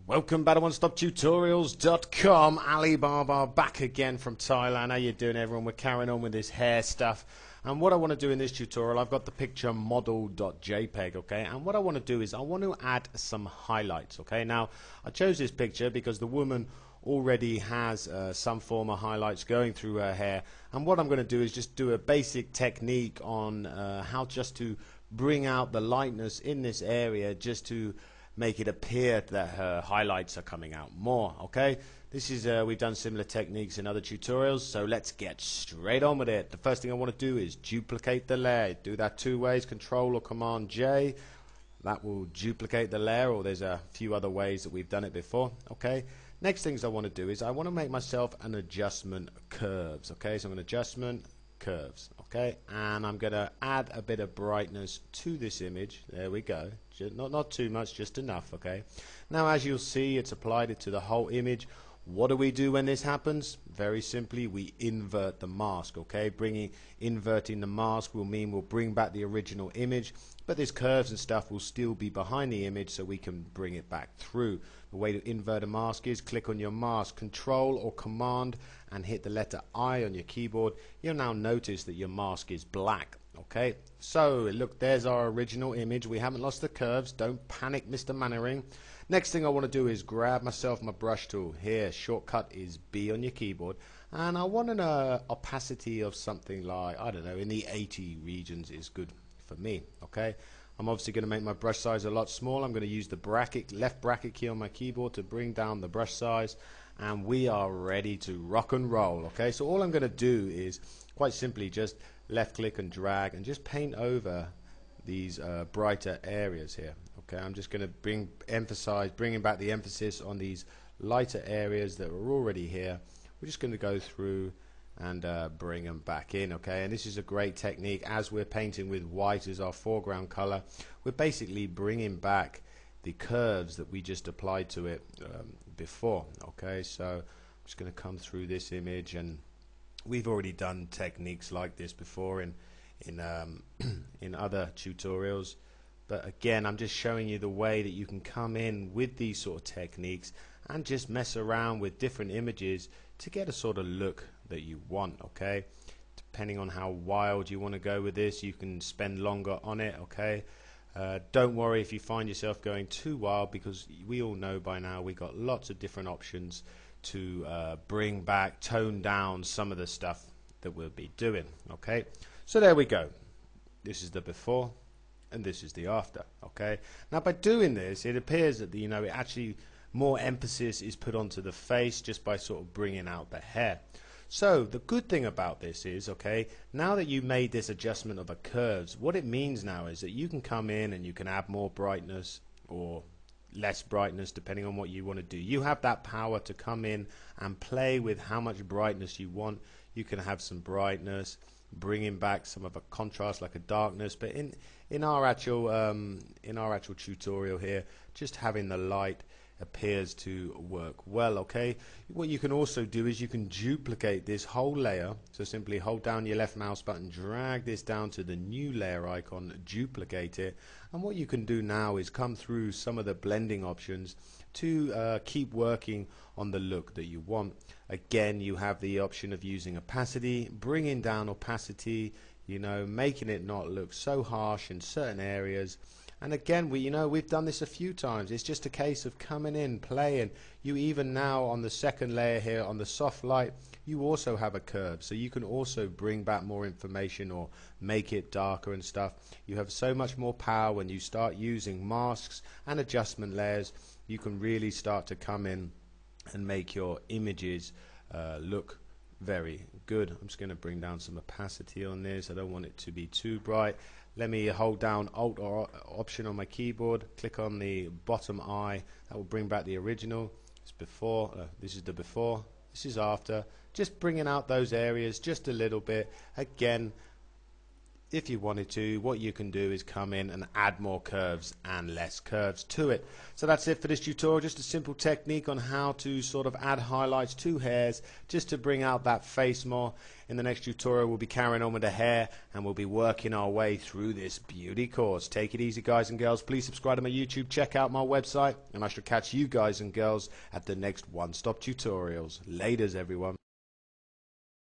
Welcome back to OneStopTutorials.com. Alibaba back again from Thailand. How you doing, everyone? We're carrying on with this hair stuff. And what I want to do in this tutorial, I've got the picture model.jpg, okay? And what I want to do is I want to add some highlights, okay? Now, I chose this picture because the woman already has some form of highlights going through her hair. And what I'm going to do is just do a basic technique on how just to bring out the lightness in this area, just to make it appear that her highlights are coming out more. Okay, this is we've done similar techniques in other tutorials, so let's get straight on with it. The first thing I want to do is duplicate the layer. Do that two ways, Control or Command J. That will duplicate the layer, or there's a few other ways that we've done it before. Okay, next things I want to do is I want to make myself an adjustment curves. Okay, so I'm going to adjustment curves, okay, and I'm going to add a bit of brightness to this image. There we go. Not too much, just enough. Okay, now as you'll see, it's applied it to the whole image. What do we do when this happens? Very simply, we invert the mask. Okay, inverting the mask will mean we'll bring back the original image, but these curves and stuff will still be behind the image, so we can bring it back through. The way to invert a mask is click on your mask, Control or Command, and hit the letter I on your keyboard. You'll now notice that your mask is black. Okay, so look, there's our original image. We haven't lost the curves. Don't panic, Mr. Mannering. Next thing I want to do is grab myself my brush tool. Here, shortcut is B on your keyboard, and I want an opacity of something like, I don't know, in the 80 regions is good for me. Okay, I'm obviously going to make my brush size a lot smaller. I'm going to use the left bracket key on my keyboard to bring down the brush size, and we are ready to rock and roll. Okay, so all I'm going to do is quite simply just left click and drag and just paint over these brighter areas here. Okay, I'm just going to bringing back the emphasis on these lighter areas that are already here. We're just going to go through and bring them back in. Okay, and this is a great technique. As we're painting with white as our foreground color, we're basically bringing back the curves that we just applied to it before. Okay, so I'm just going to come through this image, and we've already done techniques like this before in other tutorials, but again, I'm just showing you the way that you can come in with these sort of techniques and just mess around with different images to get a sort of look that you want. Okay, depending on how wild you want to go with this, you can spend longer on it. Okay, don't worry if you find yourself going too wild, because we all know by now we got lots of different options to bring back, tone down some of the stuff that we'll be doing. Okay, so there we go. This is the before and this is the after. Okay, now by doing this, it appears that it actually more emphasis is put onto the face just by sort of bringing out the hair. So the good thing about this is, okay, now that you made this adjustment of the curves, what it means now is that you can come in and you can add more brightness or less brightness depending on what you want to do. You have that power to come in and play with how much brightness you want. You can have some brightness, bringing back some of a contrast like a darkness, but in our actual tutorial here, just having the light appears to work well. Okay, what you can also do is you can duplicate this whole layer. So simply hold down your left mouse button, drag this down to the new layer icon, duplicate it, and what you can do now is come through some of the blending options to keep working on the look that you want. Again, you have the option of using opacity, bringing down opacity, making it not look so harsh in certain areas. And again, we've done this a few times. It's just a case of coming in, playing. You even now on the second layer here on the soft light, you also have a curve, so you can also bring back more information or make it darker and stuff. You have so much more power when you start using masks and adjustment layers. You can really start to come in and make your images look very good. I'm just going to bring down some opacity on this. I don't want it to be too bright. Let me hold down Alt or Option on my keyboard, click on the bottom eye. That will bring back the original. It's before, this is the before, this is after. Just bringing out those areas just a little bit. Again, if you wanted to, what you can do is come in and add more curves and less curves to it. So that's it for this tutorial, just a simple technique on how to sort of add highlights to hairs just to bring out that face more. In the next tutorial we'll be carrying on with the hair and we'll be working our way through this beauty course. Take it easy, guys and girls. Please subscribe to my YouTube, check out my website, and I shall catch you guys and girls at the next one-stop tutorials. Laters, everyone.